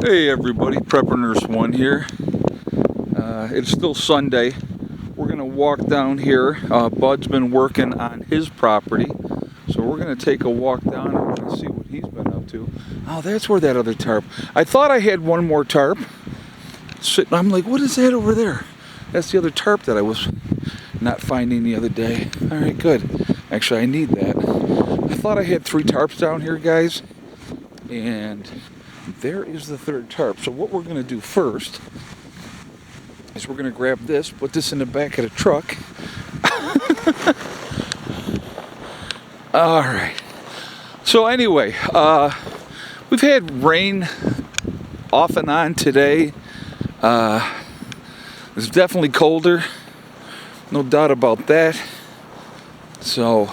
Hey everybody, Prepper Nurse 1 here. It's still Sunday. We're going to walk down here. Bud's been working on his property. So we're going to take a walk down and we're going to see what he's been up to. Oh, that's where that other tarp. I thought I had one more tarp. I'm like, what is that over there? That's the other tarp that I was not finding the other day. Alright, good. Actually, I need that. I thought I had 3 tarps down here, guys. And there is the 3rd tarp. So what we're going to do first is we're going to grab this, put this in the back of the truck. All right. So anyway, we've had rain off and on today. It's definitely colder. No doubt about that. So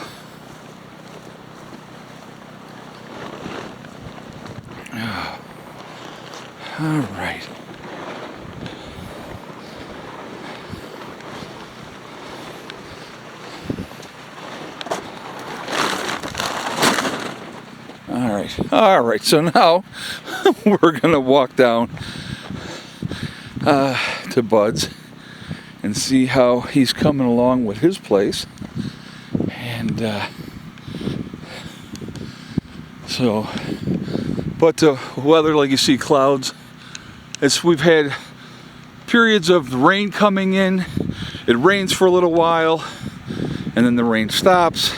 all right. All right. So now we're gonna walk down to Bud's and see how he's coming along with his place. And but the weather, like you see, clouds. We've had periods of rain coming in. It rains for a little while, and then the rain stops,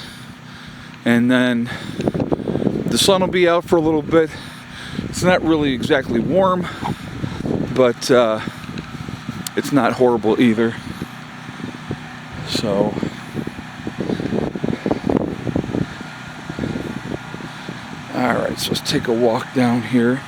and then the sun will be out for a little bit. It's not really exactly warm, but it's not horrible either. So all right, so let's take a walk down here.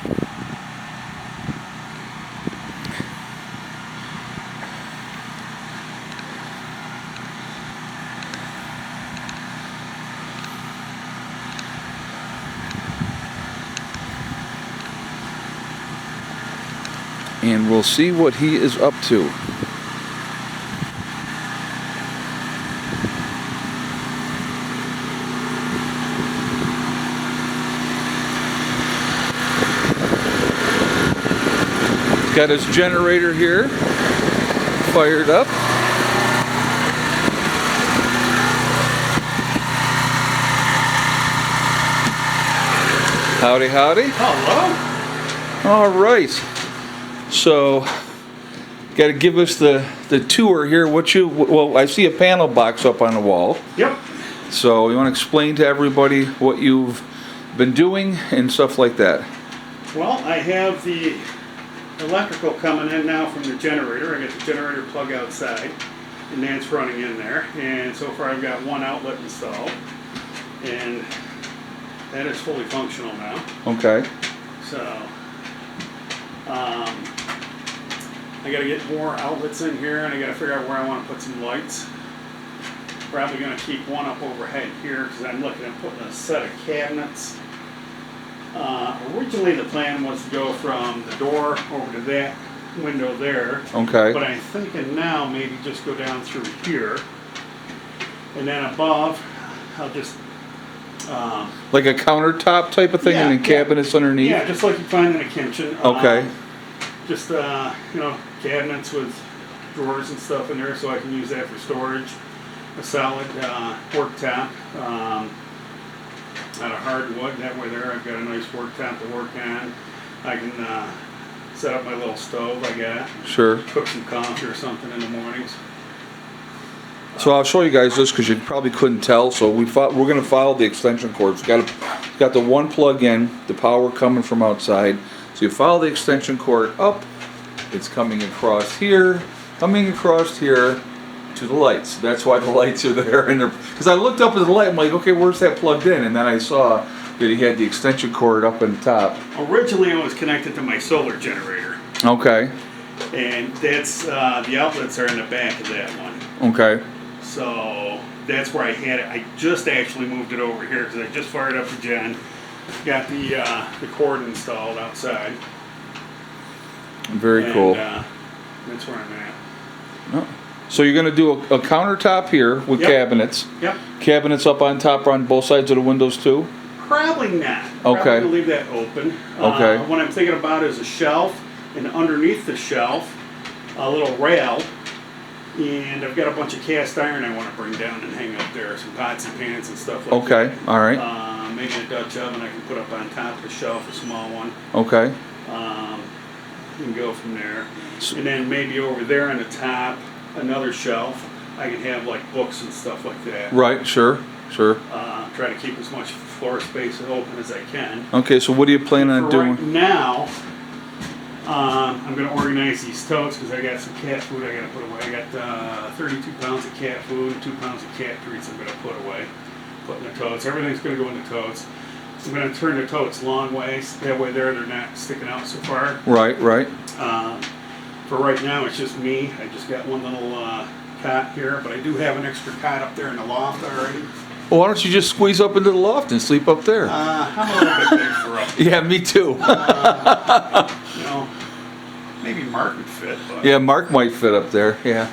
And we'll see what he is up to. He's got his generator here fired up. Howdy, howdy. Hello. All right. So, got to give us the tour here. Well, I see a panel box up on the wall. Yep. So, you want to explain to everybody what you've been doing and stuff like that? Well, I have the electrical coming in now from the generator. I got the generator plug outside, and that's running in there. And so far, I've got 1 outlet installed, and that is fully functional now. Okay. So, I got to get more outlets in here, and I got to figure out where I want to put some lights. Probably going to keep one up overhead here because I'm looking at putting a set of cabinets. Originally, the plan was to go from the door over to that window there. Okay. But I'm thinking now maybe just go down through here, and then above, I'll just like a countertop type of thing, Yeah, and then cabinets underneath. yeah, just like you find in a kitchen. Okay. Just cabinets with drawers and stuff in there, so I can use that for storage. A solid worktop out of hardwood. That way there I've got a nice worktop to work on. I can set up my little stove I got. Sure. Cook some coffee or something in the mornings. So I'll show you guys this because you probably couldn't tell. So we're going to follow the extension cords. Got the one plug in, the power coming from outside. So you follow the extension cord up. It's coming across here to the lights. That's why the lights are there. Because I looked up at the light, I'm like, okay, where's that plugged in? And then I saw that he had the extension cord up on the top. Originally it was connected to my solar generator. Okay. And that's the outlets are in the back of that one. Okay. So that's where I had it. I just actually moved it over here because I just fired up the gen. Got the cord installed outside. Very cool. That's where I'm at. Oh. So you're going to do a countertop here with Yep. cabinets. Yep. Cabinets up on top on both sides of the windows too? Probably not. Okay. Probably gonna leave that open. Okay. What I'm thinking about is a shelf, and underneath the shelf, a little rail. And I've got a bunch of cast iron I want to bring down and hang up there, some pots and pans and stuff like that. Okay, all right. Maybe a Dutch oven I can put up on top of the shelf, a small one. Okay. You can go from there. And then maybe over there on the top, another shelf. I can have like books and stuff like that. Right, sure. Try to keep as much floor space open as I can. Okay, so what do you plan on For doing? right now, I'm going to organize these totes because I got some cat food I got to put away. I got 32 pounds of cat food and 2 pounds of cat treats I'm going to put away. Put in the totes. Everything's going to go in the totes. I'm going to turn the totes long ways. That way they're not sticking out so far. Right. For right now, it's just me. I just got one little cot here, but I do have an extra cot up there in the loft already. Well, why don't you just squeeze up into the loft and sleep up there? I'm a little bit big for up. Yeah, me too. You know, maybe Mark would fit, but Yeah, Mark might fit up there. Yeah,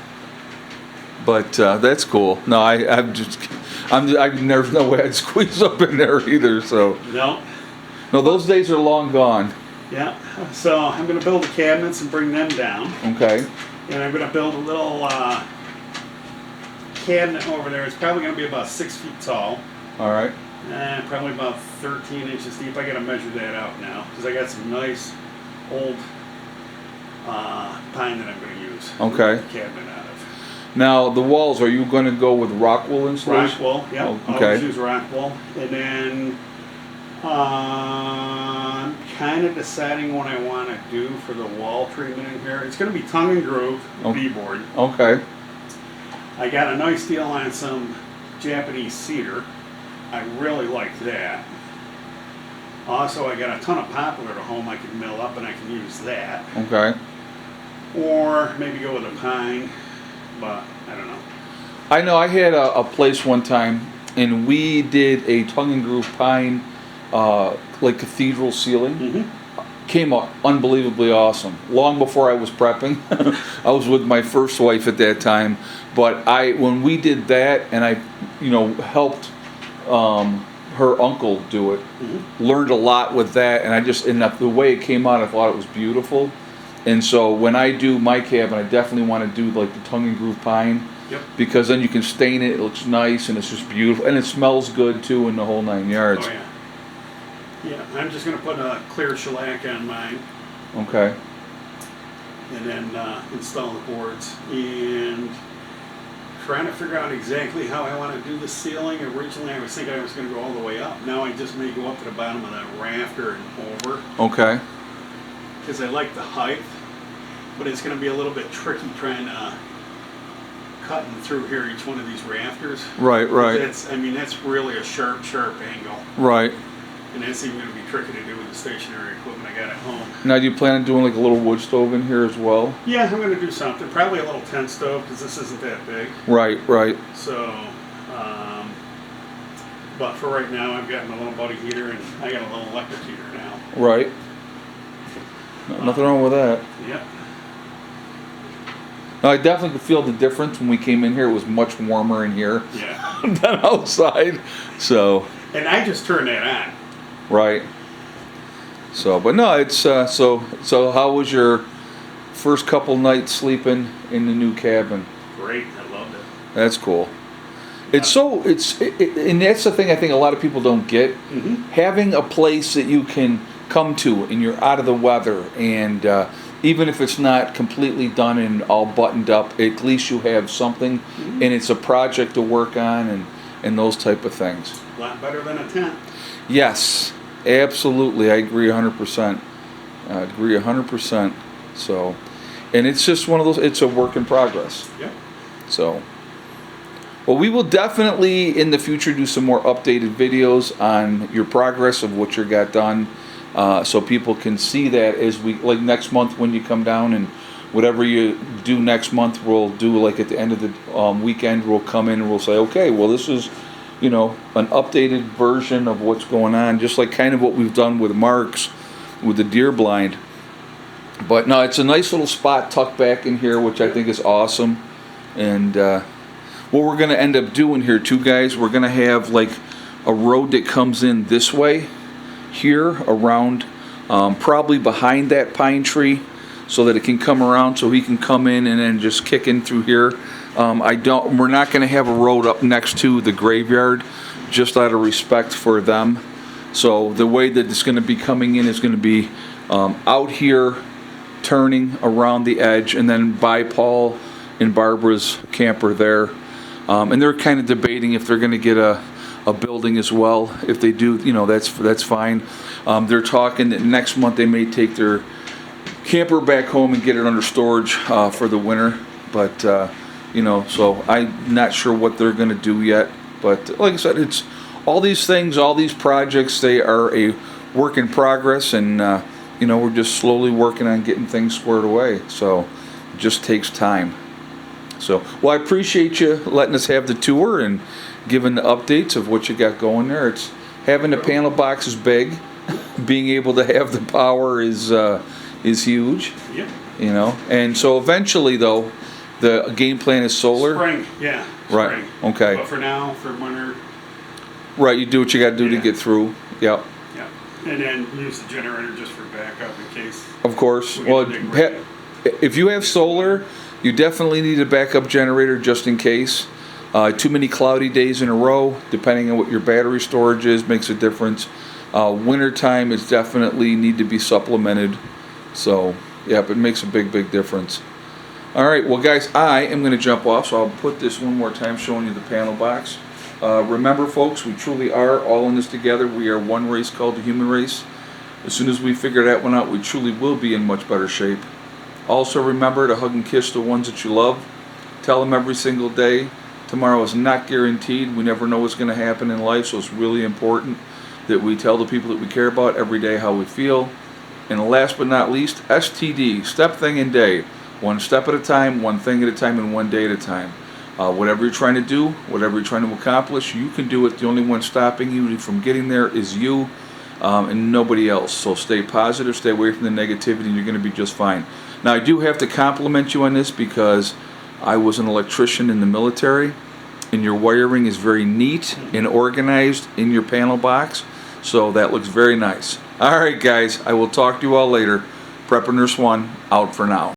but that's cool. No, there's no way I'd squeeze up in there either. So no. those days are long gone. Yeah. So I'm going to build the cabinets and bring them down, Okay. and I'm going to build a little cabinet over there. It's probably going to be about 6 feet tall, All right. and probably about 13 inches deep. I got to measure that out now because I got some nice old pine that I'm going to use. Okay. The cabinet out of. Now the walls. Are you going to go with rock wool insulation? Rock wool, yeah. Oh, okay. Always use rock wool. And then I'm kind of deciding what I want to do for the wall treatment in here. It's going to be tongue and groove B-board. Okay. I got a nice deal on some Japanese cedar. I really like that. Also, I got a ton of poplar at home I can mill up and I can use that. Okay. Or maybe go with a pine, but I don't know. I know I had a place one time, and we did a tongue and groove pine, like cathedral ceiling. Mm-hmm. Came out unbelievably awesome. Long before I was prepping, I was with my first wife at that time. But when we did that, and I, helped her uncle do it, Mm-hmm. learned a lot with that, and the way it came out, I thought it was beautiful. And so when I do my cabin, I definitely want to do like the tongue and groove pine. Yep. Because then you can stain it, it looks nice, and it's just beautiful, and it smells good too in the whole 9 yards. Oh yeah. Yeah, I'm just going to put a clear shellac on mine Okay. and then install the boards. And trying to figure out exactly how I want to do the ceiling. Originally I was thinking I was going to go all the way up. Now I just may go up to the bottom of that rafter and over Okay. because I like the height. But it's going to be a little bit tricky trying to cutting through here each one of these rafters. Right. That's really a sharp angle. Right. And that's even going to be tricky to do with the stationary equipment I got at home. Now, do you plan on doing like a little wood stove in here as well? Yeah, I'm going to do something. Probably a little tent stove because this isn't that big. Right. So, but for right now, I've got my little buddy heater and I got a little electric heater now. Right. Nothing wrong with that. Yep. No, I definitely could feel the difference when we came in here. It was much warmer in here Yeah. than outside. So, And I just turned that on. right. So, but no, it's so how was your first couple nights sleeping in the new cabin? Great. I loved it. That's cool. And that's the thing I think a lot of people don't get. Mm-hmm. Having a place that you can come to and you're out of the weather, and even if it's not completely done and all buttoned up, at least you have something, Mm-hmm. and it's a project to work on and those type of things. A lot better than a tent. Yes, absolutely. I agree 100%. I agree 100%. So, and it's just one of those, it's a work in progress. Yep. So, well, we will definitely in the future do some more updated videos on your progress of what you got done, so people can see that as we, like next month when you come down, and whatever you do next month, we'll do like at the end of the weekend, we'll come in and we'll say, okay, well, this is, an updated version of what's going on, just like kind of what we've done with Mark's, with the deer blind. But no, it's a nice little spot tucked back in here, which I think is awesome. And what we're going to end up doing here too, guys, we're going to have like a road that comes in this way here around, probably behind that pine tree, so that it can come around, so he can come in and then just kick in through here. We're not going to have a road up next to the graveyard, just out of respect for them. So the way that it's going to be coming in is going to be out here, turning around the edge, and then by Paul and Barbara's camper there. And they're kind of debating if they're going to get a building as well. If they do, that's fine. They're talking that next month they may take their camper back home and get it under storage for the winter. But so I'm not sure what they're going to do yet. But like I said, it's all these things, all these projects, they are a work in progress, and we're just slowly working on getting things squared away. So it just takes time. So, well, I appreciate you letting us have the tour and giving the updates of what you got going there. It's having the panel box is big. Being able to have the power is huge. Yep. And so eventually, though, the game plan is solar. Spring, yeah. Right. Spring. Okay. But for now, for winter. Right. You do what you got to do to get through. Yep. Yeah. And then use the generator just for backup in case. Of course. we get Well, a big break. if you have solar, you definitely need a backup generator just in case. Too many cloudy days in a row, depending on what your battery storage is, makes a difference. Wintertime is definitely need to be supplemented. So, yep, it makes a big difference. All right, well, guys, I am going to jump off, so I'll put this one more time showing you the panel box. Remember, folks, we truly are all in this together. We are one race called the human race. As soon as we figure that one out, we truly will be in much better shape. Also, remember to hug and kiss the ones that you love. Tell them every single day. Tomorrow is not guaranteed. We never know what's going to happen in life, so it's really important that we tell the people that we care about every day how we feel. And last but not least, STD, step, thing, and day. One step at a time, one thing at a time, and one day at a time. Whatever you're trying to do, whatever you're trying to accomplish, you can do it. The only one stopping you from getting there is you, and nobody else. So stay positive, stay away from the negativity, and you're going to be just fine. Now, I do have to compliment you on this because I was an electrician in the military, and your wiring is very neat and organized in your panel box, so that looks very nice. All right, guys, I will talk to you all later. Prepper Nurse 1, out for now.